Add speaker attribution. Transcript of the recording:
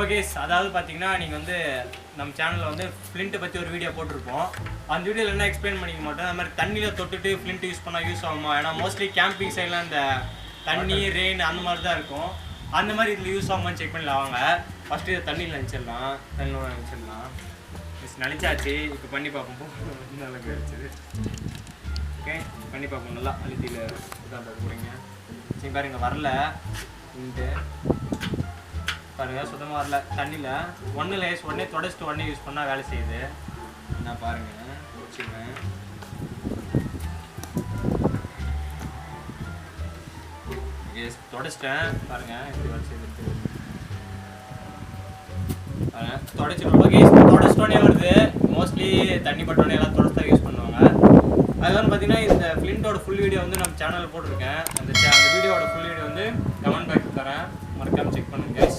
Speaker 1: Okay, அதாவது பார்த்தீங்கன்னா நீங்கள் வந்து நம்ம சேனலில் வந்து ஃப்ளிண்ட்டை பற்றி ஒரு வீடியோ போட்டிருப்போம். அந்த வீடியோவில் என்ன எக்ஸ்பிளைன் பண்ணிக்க மாட்டோம். அந்த மாதிரி தண்ணியில் தொட்டுட்டு ஃப்ளிண்ட் யூஸ் பண்ணால் யூஸ் ஆகுமா? ஏன்னா மோஸ்ட்லி கேம்பிங் சைட்லாம் இந்த தண்ணி ரெயின் அந்த மாதிரி தான் இருக்கும். அந்த மாதிரி இதில் யூஸ் ஆகுமான்னு செக் பண்ணல. அவங்க ஃபஸ்ட்டு இதை தண்ணியில் நினச்சிடலாம். தண்ணியில் நினச்சிடலாம். நினச்சாச்சு. இப்போ பண்ணி பார்ப்போம். நல்லா கிடச்சிது. ஓகே, பண்ணி பார்ப்போம். நல்லா அழுத்தியில் இதாக பார்க்க போகிறீங்க. சரி பாருங்க, வரல இன்ட்டு பாருங்கள், சுத்தமாக வரல. தண்ணியில் ஒன்றில் உடனே தொடச்சிட்டு உடனே யூஸ் பண்ணால் வேலை செய்யுது. நான் பாருங்கள் வச்சுக்கிறேன். தொடச்சிட்டேன் பாருங்கள், இப்படி வச்சு பாருங்கள் தொடச்சிடும். ஓகே, தொடச்சிட்டோன்னே வருது. மோஸ்ட்லி தண்ணி பட்டோன்னே எல்லாம் தொடச்சி தான் யூஸ் பண்ணுவாங்க. அது வந்து பார்த்தீங்கன்னா இந்த ஃப்ளிண்டோட ஃபுல் வீடியோ வந்து நம்ம சேனலில் போட்டிருக்கேன். அந்த வீடியோட ஃபுல் வீடியோ வந்து கமெண்ட் பாக்ஸ் தரேன், மறக்காமல் செக் பண்ணுங்க.